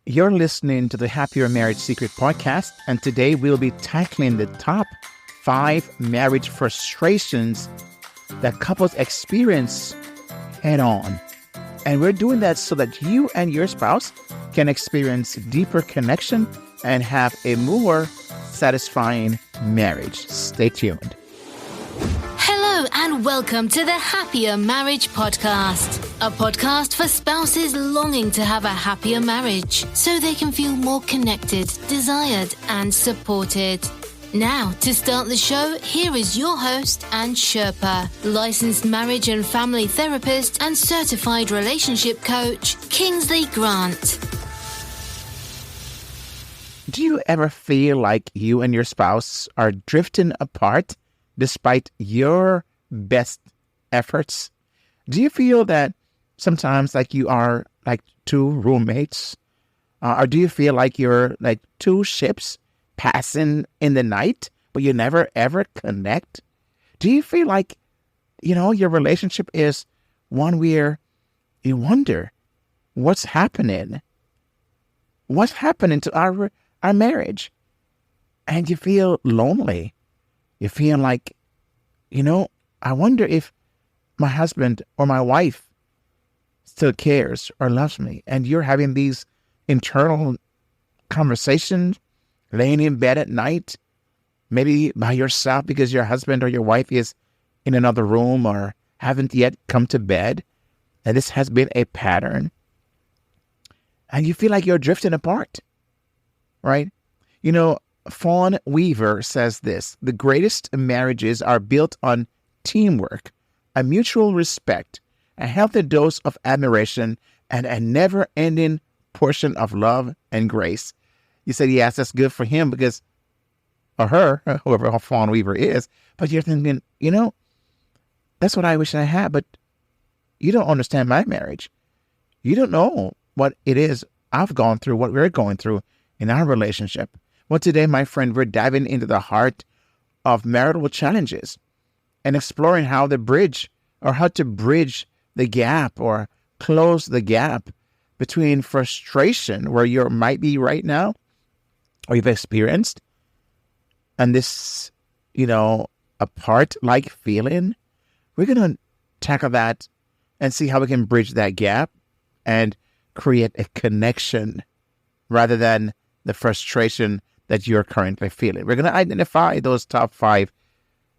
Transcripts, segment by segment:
You're listening to the Happier Marriage Secret podcast, and today we'll be tackling the top 5 marriage frustrations that couples experience head on. And we're doing that so that you and your spouse can experience deeper connection and have a more satisfying marriage. Stay tuned. Hello and welcome to the Happier Marriage Podcast, a podcast for spouses longing to have a happier marriage so they can feel more connected, desired and supported. Now, to start the show, here is your host and Sherpa, licensed marriage and family therapist and certified relationship coach, Kingsley Grant. Do you ever feel like you and your spouse are drifting apart despite your best efforts? Do you feel that sometimes like you are like two roommates? Or do you feel like you're like two ships passing in the night, but you never ever connect? Do you feel like, your relationship is one where you wonder, what's happening? What's happening to our marriage? And you feel lonely. You feel like, I wonder if my husband or my wife still cares or loves me. And you're having these internal conversations, laying in bed at night, maybe by yourself because your husband or your wife is in another room or haven't yet come to bed. And this has been a pattern. And you feel like you're drifting apart, right? Fawn Weaver says this: the greatest marriages are built on teamwork, a mutual respect, a healthy dose of admiration, and a never-ending portion of love and grace. You said, yes, that's good for him because, or her, whoever Fawn Weaver is, but you're thinking, that's what I wish I had, but you don't understand my marriage. You don't know what it is I've gone through, what we're going through in our relationship. Well, today, my friend, we're diving into the heart of marital challenges and exploring how to bridge the gap or close the gap between frustration, where you might be right now, or you've experienced, and this, apart-like feeling. We're going to tackle that and see how we can bridge that gap and create a connection rather than the frustration that you're currently feeling. We're going to identify those top 5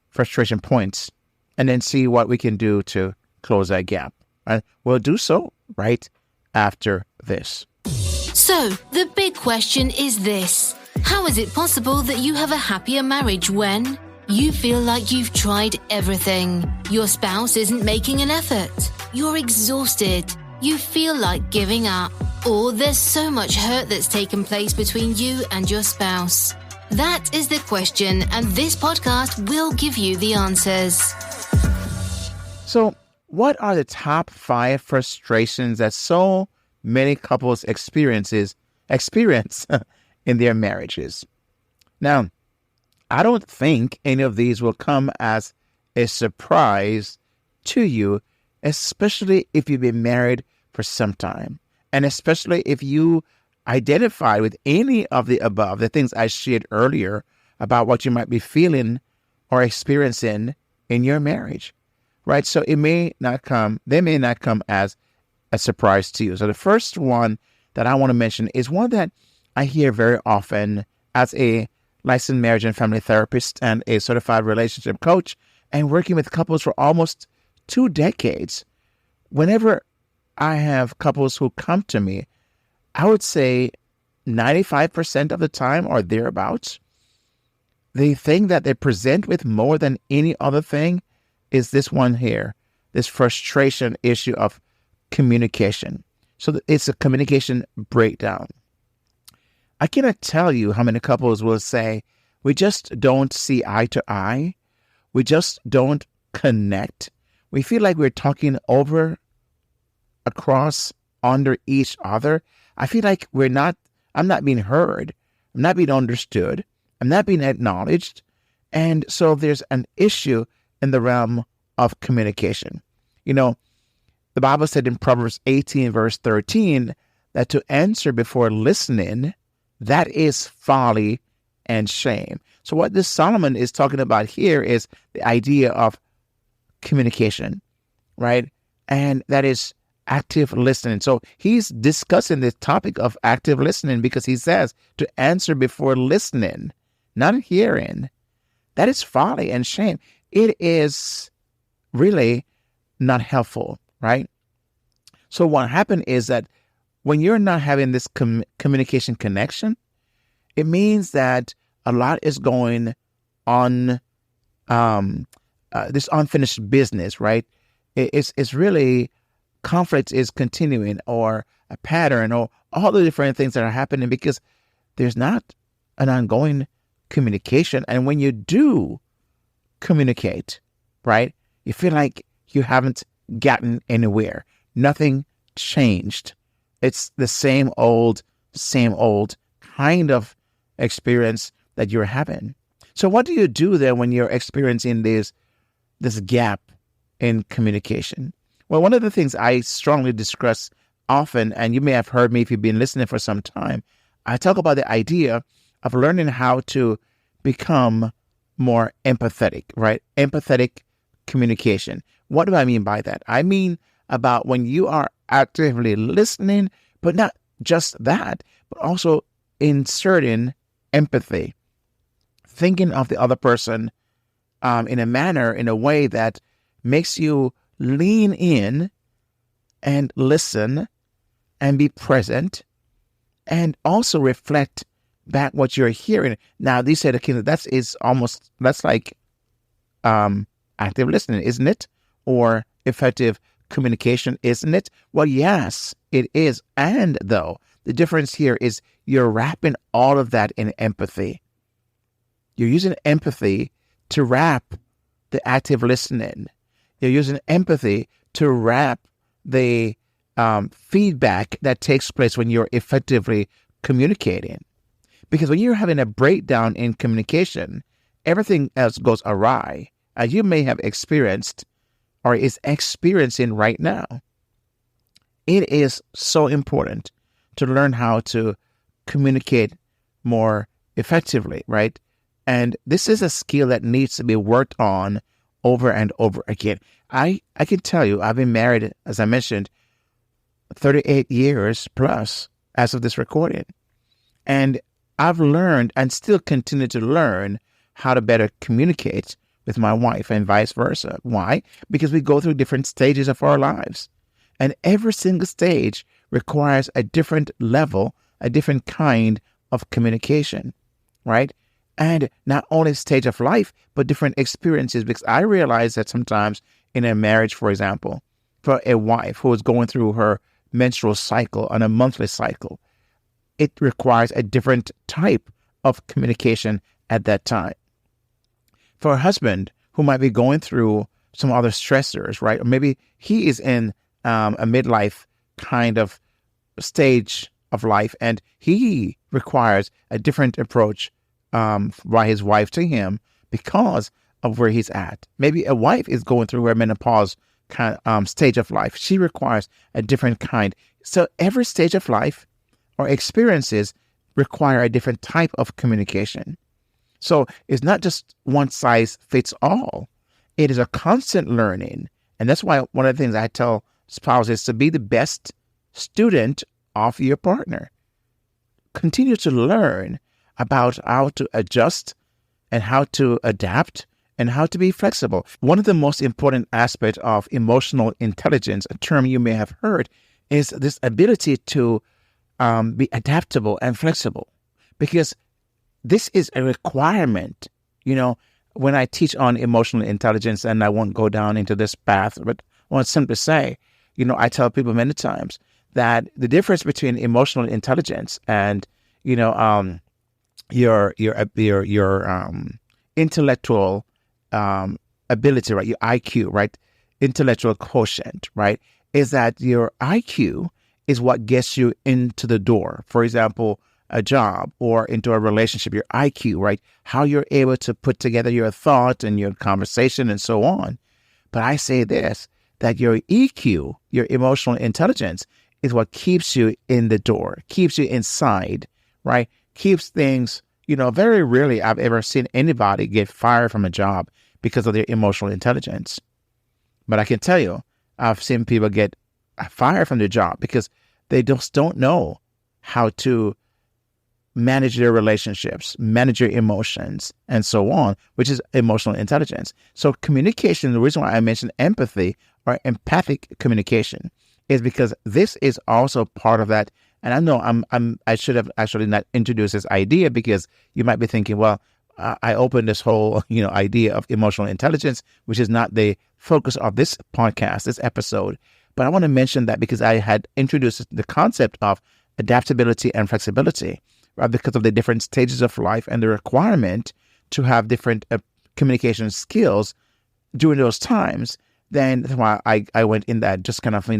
frustration points and then see what we can do to close that gap. And we'll do so right after this. So, the big question is this: how is it possible that you have a happier marriage when you feel like you've tried everything? Your spouse isn't making an effort. You're exhausted. You feel like giving up, or there's so much hurt that's taken place between you and your spouse. That is the question, and this podcast will give you the answers. So, what are the top 5 frustrations that so many couples experience in their marriages? Now, I don't think any of these will come as a surprise to you, especially if you've been married for some time, and especially if you identify with any of the above, the things I shared earlier about what you might be feeling or experiencing in your marriage, right? So they may not come as a surprise to you. So the first one that I want to mention is one that I hear very often as a licensed marriage and family therapist and a certified relationship coach, and working with couples for almost 2 decades. Whenever I have couples who come to me, I would say 95% of the time or thereabouts, the thing that they present with more than any other thing is this one here, this frustration issue of communication. So it's a communication breakdown. I cannot tell you how many couples will say, we just don't see eye to eye. We just don't connect. We feel like we're talking over, across, under each other. I feel like I'm not being heard. I'm not being understood. I'm not being acknowledged. And so there's an issue in the realm of communication. The Bible said in Proverbs 18, verse 13, that to answer before listening, that is folly and shame. So what this Solomon is talking about here is the idea of communication, right? And that is active listening. So he's discussing this topic of active listening because he says to answer before listening, not hearing. That is folly and shame. It is really not helpful, right? So what happened is that when you're not having this communication connection, it means that a lot is going on, this unfinished business, right? It's really conflict is continuing, or a pattern, or all the different things that are happening because there's not an ongoing communication. And when you do communicate, right, you feel like you haven't gotten anywhere. Nothing changed. It's the same old kind of experience that you're having. So what do you do then when you're experiencing this gap in communication? Well, one of the things I strongly discuss often, and you may have heard me if you've been listening for some time, I talk about the idea of learning how to become more empathetic, right? Empathetic communication. What do I mean by that? I mean about when you are actively listening, but not just that, but also inserting empathy, thinking of the other person in a way that makes you lean in and listen and be present and also reflect back what you're hearing. Now, these said, that's like active listening, isn't it? Or effective communication, isn't it? Well, yes, it is. And though the difference here is you're wrapping all of that in empathy. You're using empathy to wrap the active listening. You're using empathy to wrap the feedback that takes place when you're effectively communicating. Because when you're having a breakdown in communication, everything else goes awry, as you may have experienced or is experiencing right now. It is so important to learn how to communicate more effectively, right? And this is a skill that needs to be worked on over and over again. I can tell you, I've been married, as I mentioned, 38 years plus as of this recording. And I've learned and still continue to learn how to better communicate with my wife and vice versa. Why? Because we go through different stages of our lives. And every single stage requires a different level, a different kind of communication, right? And not only stage of life, but different experiences. Because I realize that sometimes in a marriage, for example, for a wife who is going through her menstrual cycle on a monthly cycle, it requires a different type of communication at that time. For a husband who might be going through some other stressors, right? Or maybe he is in a midlife kind of stage of life, and he requires a different approach by his wife to him because of where he's at. Maybe a wife is going through her menopause kind stage of life. She requires a different kind. So every stage of life or experiences require a different type of communication. So it's not just one size fits all. It is a constant learning. And that's why one of the things I tell spouses to be the best student of your partner. Continue to learn about how to adjust and how to adapt and how to be flexible. One of the most important aspects of emotional intelligence, a term you may have heard, is this ability to be adaptable and flexible, because this is a requirement. You know, when I teach on emotional intelligence, and I won't go down into this path, but I want to simply say, you know, I tell people many times that the difference between emotional intelligence and, you know, your intellectual ability, right? Your IQ, right? Intellectual quotient, right? Is that your IQ is what gets you into the door. For example, a job or into a relationship, your IQ, right? How you're able to put together your thought and your conversation and so on. But I say this, that your EQ, your emotional intelligence, is what keeps you in the door, keeps you inside, right? Keeps things, very rarely I've ever seen anybody get fired from a job because of their emotional intelligence. But I can tell you, I've seen people get fired from their job because they just don't know how to manage their relationships, manage your emotions, and so on, which is emotional intelligence. So communication, the reason why I mentioned empathy or empathic communication is because this is also part of that. And I know I should have actually not introduced this idea, because you might be thinking, well, I opened this whole, idea of emotional intelligence, which is not the focus of this podcast, this episode. But I want to mention that because I had introduced the concept of adaptability and flexibility, right? Because of the different stages of life and the requirement to have different communication skills during those times. Then that's why I went in that, just kind of,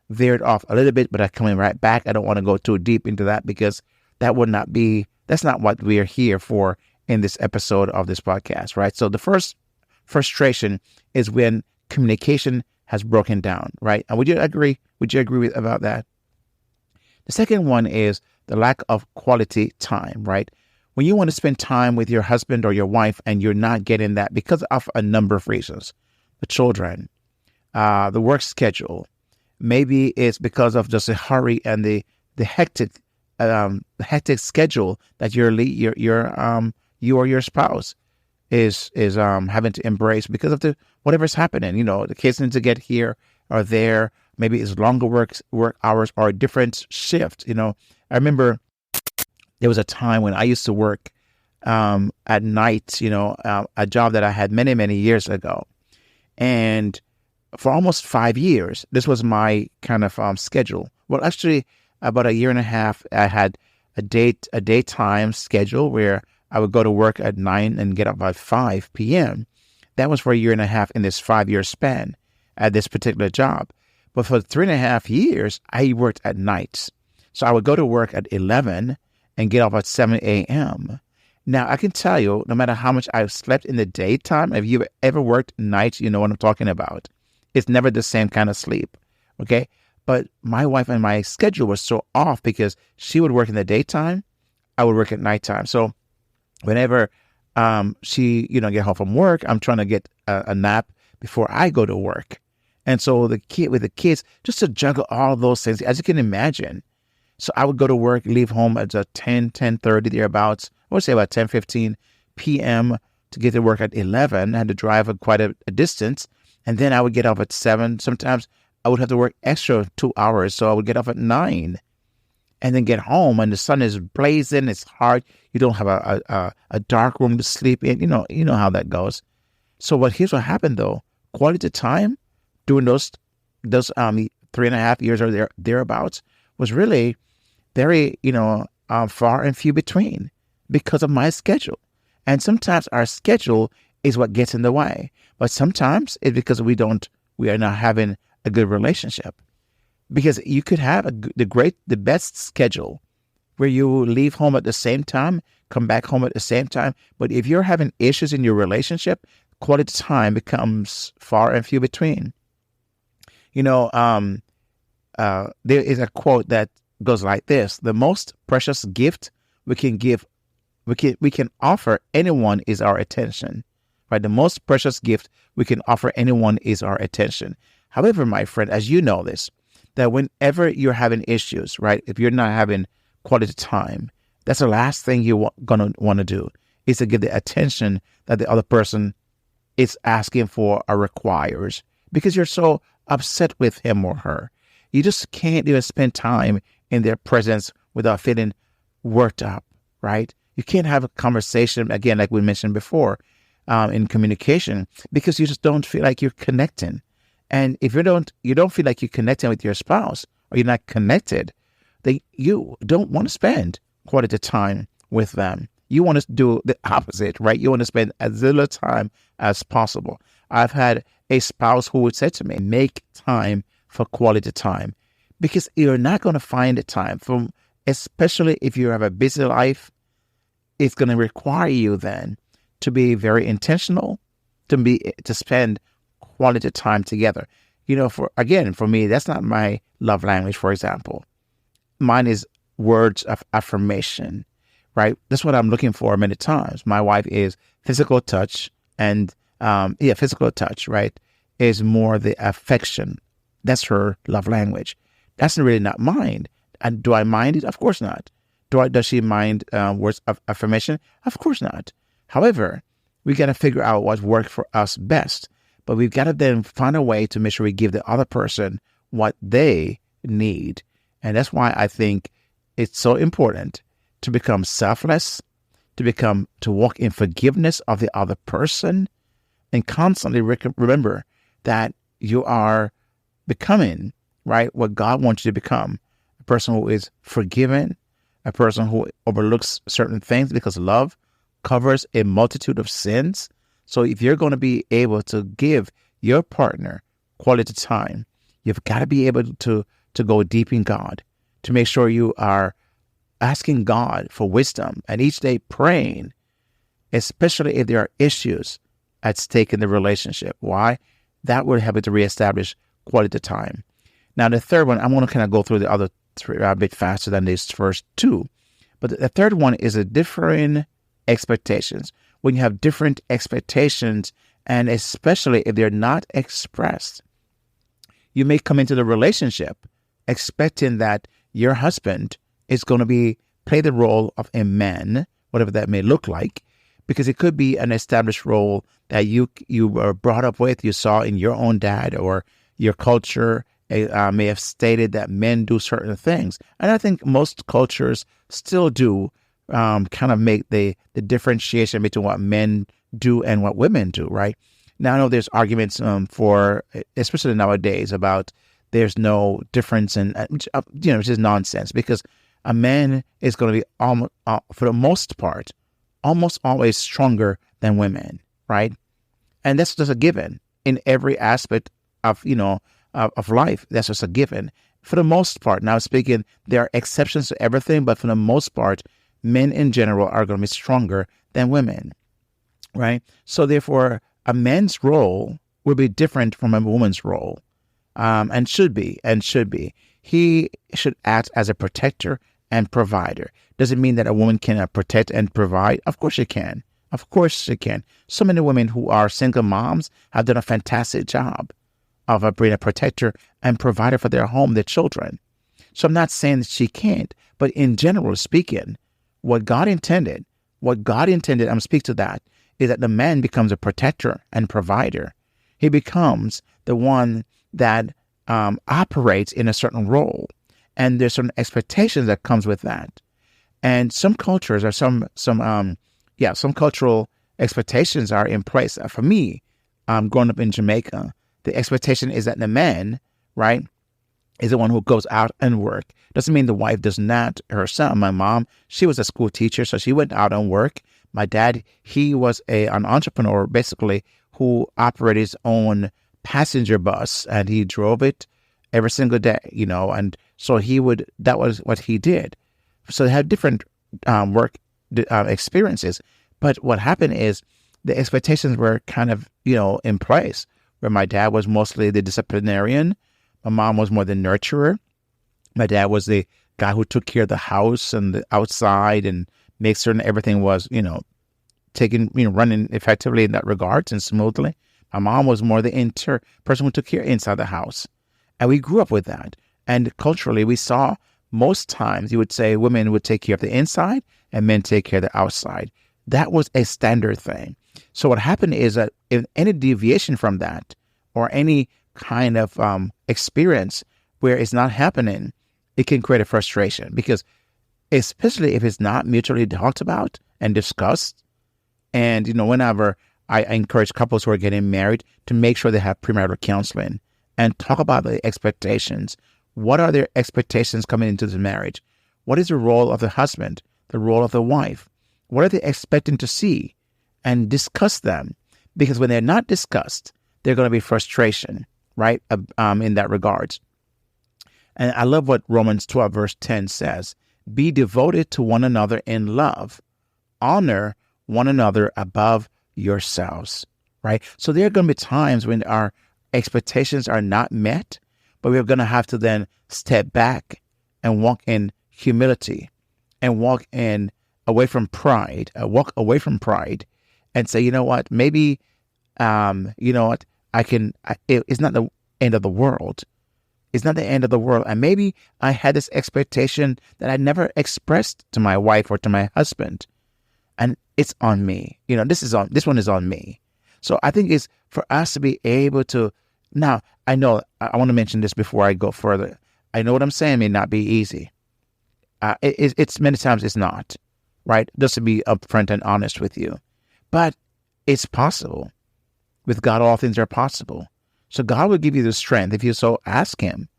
veered off a little bit, but I'm coming right back. I don't want to go too deep into that, because that's not what we're here for in this episode of this podcast, right? So the first frustration is when communication has broken down, right? And would you agree about that? The second one is the lack of quality time, right? When you want to spend time with your husband or your wife and you're not getting that because of a number of reasons, the children, the work schedule, maybe it's because of just the hurry and the hectic schedule that you or your spouse is having to embrace because of whatever's happening. The kids need to get here or there. Maybe it's longer work hours or a different shift. I remember there was a time when I used to work at night. A job that I had many, many years ago, and for almost 5 years, this was my kind of schedule. Well, actually, about a year and a half, I had a daytime schedule where I would go to work at 9 and get up by 5 p.m. That was for a year and a half in this 5-year span at this particular job. But for 3.5 years, I worked at nights. So I would go to work at 11 and get up at 7 a.m. Now, I can tell you, no matter how much I've slept in the daytime, if you've ever worked nights, you know what I'm talking about. It's never the same kind of sleep, okay? But my wife and my schedule was so off because she would work in the daytime, I would work at nighttime. So whenever she, get home from work, I'm trying to get a nap before I go to work. And so with the kids, just to juggle all those things, as you can imagine. So I would go to work, leave home at 10:30 thereabouts. I would say about 10:15 p.m. to get to work at 11. I had to drive quite a distance. And then I would get up at 7. Sometimes I would have to work extra 2 hours. So I would get up at 9 and then get home and the sun is blazing. It's hard. You don't have a dark room to sleep in. You know how that goes. So here's what happened though. Quality time during those 3.5 years or thereabouts was really very, far and few between because of my schedule. And sometimes our schedule is what gets in the way. But sometimes it's because we are not having a good relationship. Because you could have the best schedule where you leave home at the same time, come back home at the same time. But if you're having issues in your relationship, quality time becomes far and few between. There is a quote that goes like this: the most precious gift we can offer anyone is our attention. Right? The most precious gift we can offer anyone is our attention. However, my friend, as you know this, that whenever you're having issues, right, if you're not having quality time, that's the last thing you're going to want to do, is to give the attention that the other person is asking for or requires, because you're so upset with him or her. You just can't even spend time in their presence without feeling worked up, right? You can't have a conversation, again, like we mentioned before, in communication, because you just don't feel like you're connecting. And if you don't feel like you're connecting with your spouse, or you're not connected, then you don't want to spend quality time with them. You want to do the opposite, right? You want to spend as little time as possible. I've had a spouse who would say to me, make time for quality time, because you're not going to find the time especially if you have a busy life. It's going to require you then to be very intentional, to spend quality time together. For me, that's not my love language, for example. Mine is words of affirmation, right? That's what I'm looking for many times. My wife is physical touch, and physical touch, right, is more the affection. That's her love language. That's really not mine. And do I mind it? Of course not. Does she mind words of affirmation? Of course not. However, we got to figure out what works for us best. But we've got to then find a way to make sure we give the other person what they need. And that's why I think it's so important to become selfless, to walk in forgiveness of the other person, and constantly remember that you are becoming, right, what God wants you to become. A person who is forgiven, a person who overlooks certain things, because love covers a multitude of sins. So if you're going to be able to give your partner quality time, you've got to be able to go deep in God, to make sure you are asking God for wisdom and each day praying, especially if there are issues at stake in the relationship. Why? That would help you to reestablish quality time. Now, the third one, I'm going to kind of go through the other three a bit faster than these first two. But the third one is a differing expectations. When you have different expectations, and especially if they're not expressed, you may come into the relationship expecting that your husband is going to play the role of a man, whatever that may look like, because it could be an established role that you were brought up with, you saw in your own dad, or your culture may have stated that men do certain things. And I think most cultures still do kind of make the differentiation between what men do and what women do, right? Now, I know there's arguments for, especially nowadays, about there's no difference in, which is nonsense, because a man is going to be almost, for the most part, almost always stronger than women, right? And that's just a given in every aspect of, of life. That's just a given for the most part. Now speaking, there are exceptions to everything, but for the most part, men in general are going to be stronger than women, right? So therefore, a man's role will be different from a woman's role, and should be. He should act as a protector and provider. Does it mean that a woman cannot protect and provide? Of course she can. Of course she can. So many women who are single moms have done a fantastic job of being a protector and provider for their home, their children. So I'm not saying that she can't, but in general speaking, what God intended, I'm speaking to that, is that the man becomes a protector and provider. He becomes the one that operates in a certain role. And there's certain expectations that comes with that. And some cultures or some cultural expectations are in place. For me, growing up in Jamaica, the expectation is that the man, right, is the one who goes out and work. Doesn't mean the wife does not herself. My mom, she was a school teacher, so she went out and work. My dad, he was an entrepreneur, basically, who operated his own passenger bus, and he drove it every single day, and so that was what he did. So they had different work experiences. But what happened is the expectations were kind of, in place, where my dad was mostly the disciplinarian. My mom was more the nurturer. My dad was the guy who took care of the house and the outside and made certain everything was, running effectively in that regards and smoothly. My mom was more the person who took care inside the house. And we grew up with that. And culturally, we saw most times you would say women would take care of the inside and men take care of the outside. That was a standard thing. So what happened is that if any deviation from that, or any kind of experience where it's not happening, it can create a frustration, because especially if it's not mutually talked about and discussed. And, whenever I encourage couples who are getting married to make sure they have premarital counseling and talk about the expectations. What are their expectations coming into the marriage? What is the role of the husband, the role of the wife? What are they expecting to see? And discuss them. Because when they're not discussed, there's going to be frustration, right, in that regards. And I love what Romans 12 verse 10 says. Be devoted to one another in love. Honor one another above yourselves, right? So there are going to be times when our expectations are not met, but we're going to have to then step back and walk in humility and walk away from pride, and say, you know what, maybe, you know what, it's not the end of the world. It's not the end of the world. And maybe I had this expectation that I never expressed to my wife or to my husband. And it's on me. This one is on me. So I think it's for us to be able to, now I know, I want to mention this before I go further. I know what I'm saying may not be easy. It's many times it's not, right? Just to be upfront and honest with you. But it's possible. With God, all things are possible. So God will give you the strength if you so ask him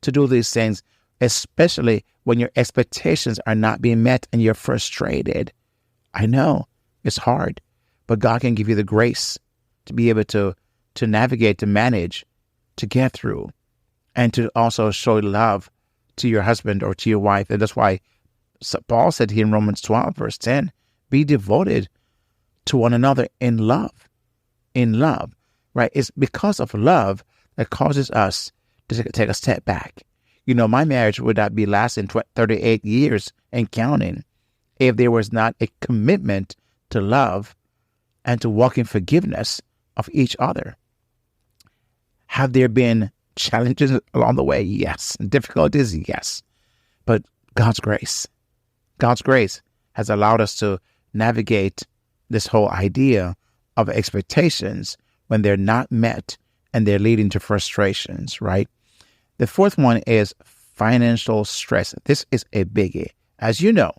to do these things, especially when your expectations are not being met and you're frustrated. I know it's hard, but God can give you the grace to be able to navigate, to manage, to get through, and to also show love to your husband or to your wife. And that's why Paul said here in Romans 12, verse 10, be devoted to one another in love. In love, right? It's because of love that causes us to take a step back. My marriage would not be lasting 38 years and counting if there was not a commitment to love and to walk in forgiveness of each other. Have there been challenges along the way? Yes. Difficulties? Yes. But God's grace has allowed us to navigate this whole idea of expectations when they're not met and they're leading to frustrations, right? The fourth one is financial stress. This is a biggie. As you know,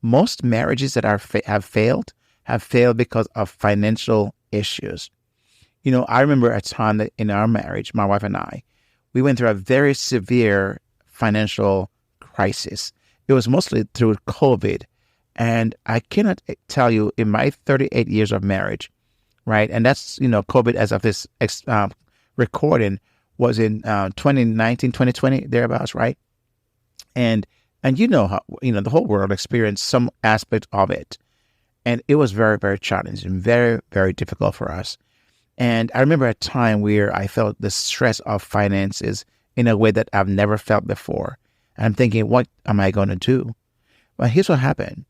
most marriages that have failed because of financial issues. I remember a time that in our marriage, my wife and I, we went through a very severe financial crisis. It was mostly through COVID. And I cannot tell you, in my 38 years of marriage, right? And that's, COVID as of this recording was in 2019, 2020, thereabouts, right? And how, the whole world experienced some aspect of it. And it was very, very challenging, very, very difficult for us. And I remember a time where I felt the stress of finances in a way that I've never felt before. And I'm thinking, what am I going to do? Well, here's what happened.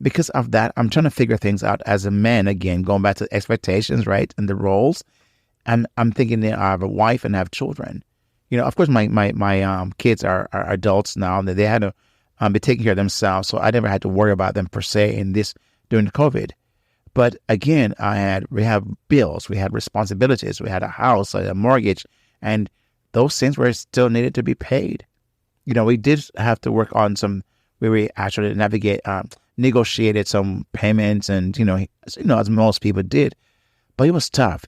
Because of that, I'm trying to figure things out as a man, again, going back to expectations, right, and the roles. And I'm thinking that I have a wife and I have children. Of course, my kids are adults now, and they had to be taking care of themselves. So I never had to worry about them per se during COVID. But again, we have bills, we had responsibilities, we had a house, a mortgage, and those things were still needed to be paid. We did have to work on where we actually negotiated some payments, and as most people did, but it was tough.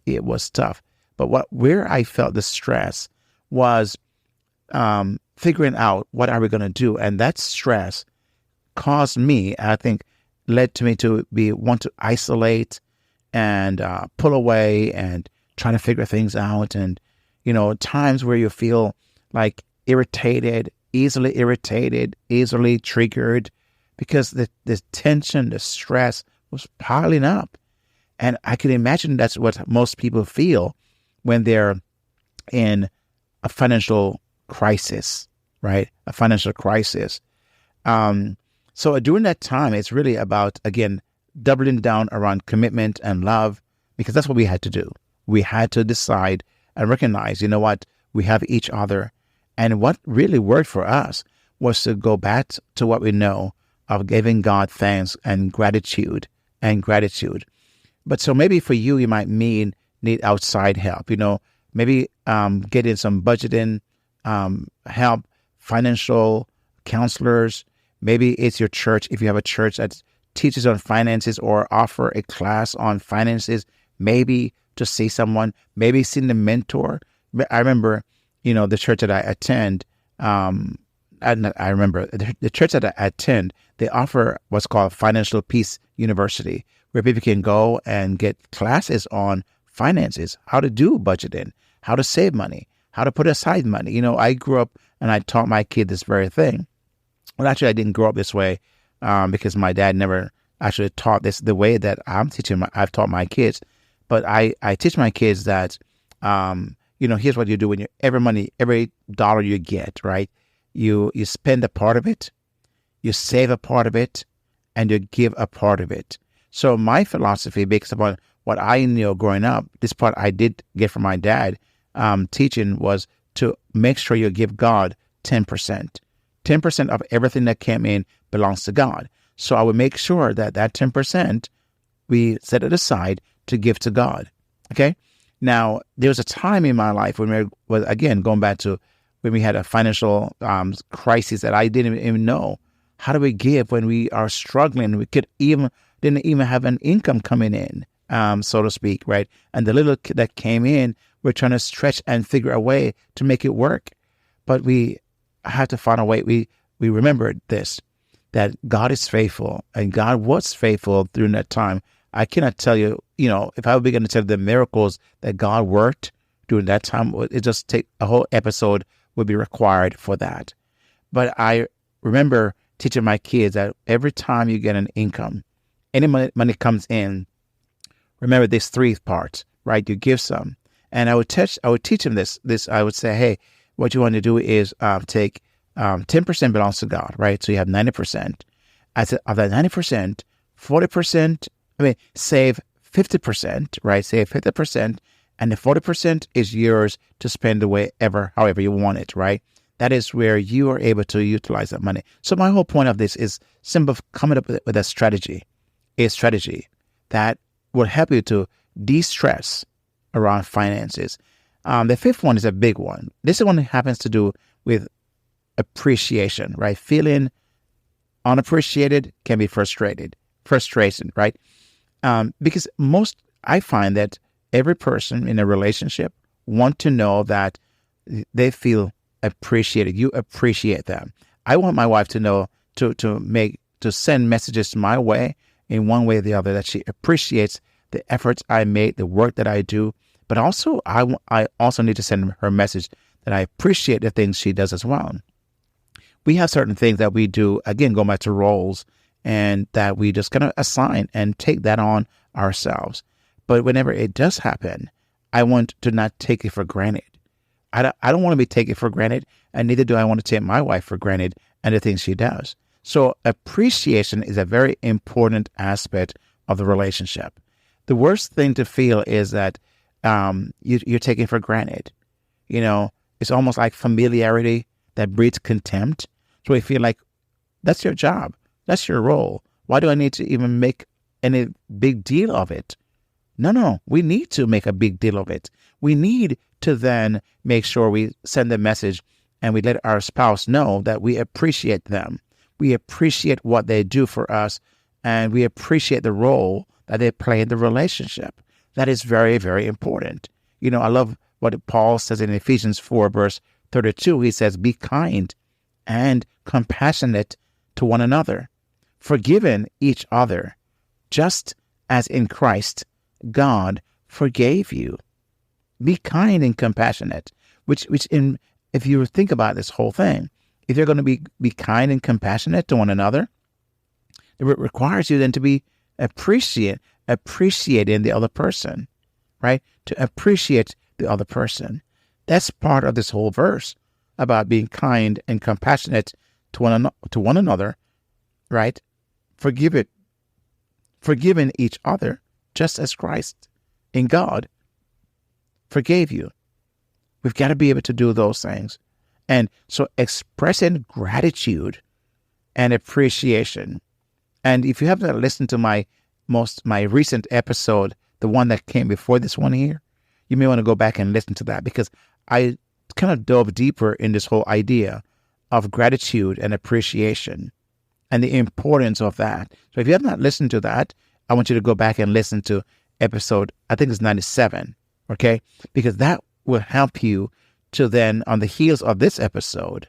But where I felt the stress was figuring out what are we going to do, and that stress caused me, I think, led to me to want to isolate and pull away and try to figure things out, and times where you feel like easily triggered, because the tension, the stress was piling up. And I can imagine that's what most people feel when they're in a financial crisis, right? A financial crisis. So during that time, it's really about, again, doubling down around commitment and love, because that's what we had to do. We had to decide and recognize, we have each other. And what really worked for us was to go back to what we know of giving God thanks and gratitude. But so maybe for you, you might need outside help, maybe getting some budgeting help, financial counselors. Maybe it's your church. If you have a church that teaches on finances or offer a class on finances, maybe to see someone, maybe seeing a mentor. I remember, the church that I attend, the church that I attend, they offer what's called Financial Peace University, where people can go and get classes on finances, how to do budgeting, how to save money, how to put aside money. I grew up and I taught my kid this very thing. Well, actually, I didn't grow up this way because my dad never actually taught this the way that I've taught my kids. But I teach my kids that, here's what you do when every dollar you get, right? You spend a part of it, you save a part of it, and you give a part of it. So my philosophy, based upon what I knew growing up, this part I did get from my dad, teaching, was to make sure you give God 10%. 10% of everything that came in belongs to God. So I would make sure that 10%, we set it aside to give to God. Okay? Now, there was a time in my life when we were, again, going back to when we had a financial crisis that I didn't even know. How do we give when we are struggling? We didn't even have an income coming in, so to speak, right? And the little that came in, we're trying to stretch and figure a way to make it work. But we had to find a way. We remembered this, that God is faithful, and God was faithful during that time. I cannot tell you, if I would begin to tell the miracles that God worked during that time, it just take a whole episode would be required for that. But I remember teaching my kids that every time you get an income, any money comes in, remember these three parts, right? You give some. And I would teach them this. I would say, hey, what you want to do is take 10% belongs to God, right? So you have 90%. I said, of that 90%, 40%, save 50%, right? Save 50%, and the 40% is yours to spend however you want it, right? That is where you are able to utilize that money. So my whole point of this is simple, coming up with a strategy that will help you to de-stress around finances. The fifth one is a big one. This one happens to do with appreciation, right? Feeling unappreciated can be frustration, right? Because I find that every person in a relationship want to know that they feel appreciated. You appreciate them. I want my wife to know to send messages my way in one way or the other, that she appreciates the efforts I make, the work that I do. But also, I also need to send her a message that I appreciate the things she does as well. We have certain things that we do, again, going back to roles, and that we just kind of assign and take that on ourselves. But whenever it does happen, I want to not take it for granted. I don't want to be taken for granted, and neither do I want to take my wife for granted and the things she does. So appreciation is a very important aspect of the relationship. The worst thing to feel is that you're taken for granted. It's almost like familiarity that breeds contempt. So we feel like that's your job. That's your role. Why do I need to even make any big deal of it? No, we need to make a big deal of it. We need to then make sure we send a message and we let our spouse know that we appreciate them. We appreciate what they do for us, and we appreciate the role that they play in the relationship. That is very, very important. I love what Paul says in Ephesians 4, verse 32. He says, be kind and compassionate to one another, forgiving each other, just as in Christ God forgave you. Be kind and compassionate, which if you think about this whole thing, if you're going to be kind and compassionate to one another, it requires you then to be appreciating the other person, right? To appreciate the other person. That's part of this whole verse about being kind and compassionate to one another, right? Forgiving each other, just as Christ in God forgave you. We've got to be able to do those things. And so expressing gratitude and appreciation. And if you haven't listened to my recent episode, the one that came before this one here, you may want to go back and listen to that, because I kind of dove deeper in this whole idea of gratitude and appreciation and the importance of that. So if you have not listened to that, I want you to go back and listen to episode, I think it's 97, okay? Because that will help you to then, on the heels of this episode,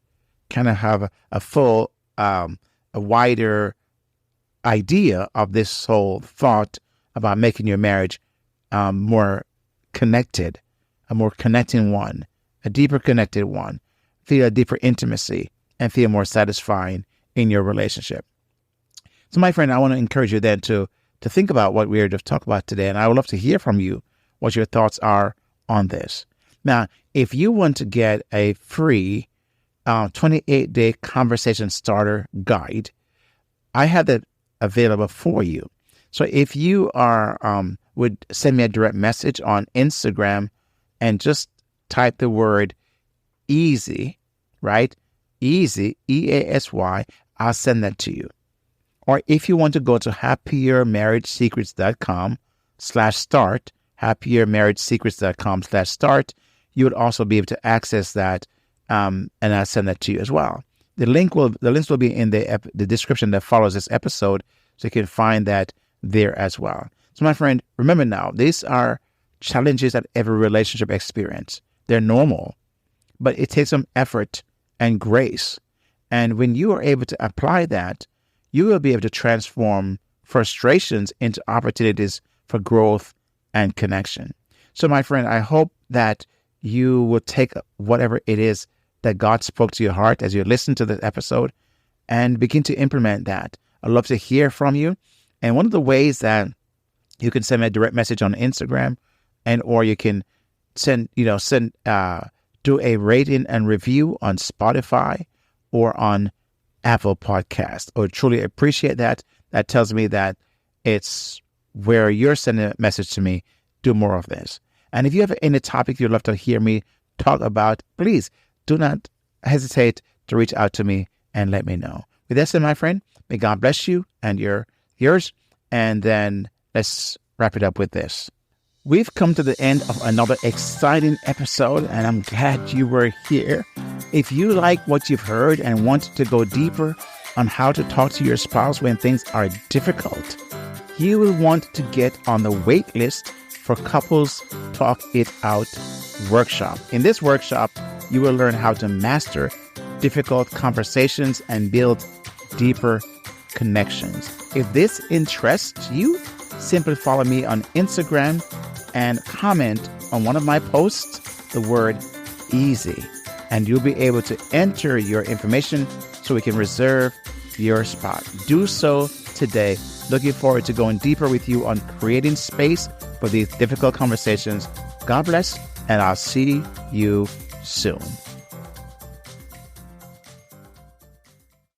kind of have a full, a wider idea of this whole thought about making your marriage more connected, a more connecting one, a deeper connected one, feel a deeper intimacy, and feel more satisfying in your relationship. So, my friend, I want to encourage you then to think about what we are just talking about today, and I would love to hear from you what your thoughts are on this. Now, if you want to get a free 28-day conversation starter guide, I have that available for you. So if you would send me a direct message on Instagram and just type the word easy, right? Easy, EASY, I'll send that to you. Or if you want to go to happiermarriagesecrets.com/start, happiermarriagesecrets.com/start, you would also be able to access that, and I'll send that to you as well. The links will be in the description that follows this episode, so you can find that there as well. So my friend, remember now, these are challenges that every relationship experience. They're normal, but it takes some effort and grace. And when you are able to apply that, you will be able to transform frustrations into opportunities for growth and connection. So my friend, I hope that you will take whatever it is that God spoke to your heart as you listen to this episode and begin to implement that. I'd love to hear from you. And one of the ways that you can send me a direct message on Instagram, or you can do a rating and review on Spotify or on Apple Podcast. I would truly appreciate that. That tells me that it's where you're sending a message to me. Do more of this. And if you have any topic you'd love to hear me talk about, please do not hesitate to reach out to me and let me know. With that said, my friend, may God bless you and yours. And then let's wrap it up with this. We've come to the end of another exciting episode, and I'm glad you were here. If you like what you've heard and want to go deeper on how to talk to your spouse when things are difficult, you will want to get on the wait list for Couples Talk It Out workshop. In this workshop, you will learn how to master difficult conversations and build deeper connections. If this interests you, simply follow me on Instagram and comment on one of my posts the word easy, and you'll be able to enter your information so we can reserve your spot. Do so today. Looking forward to going deeper with you on creating space for these difficult conversations. God bless, and I'll see you soon.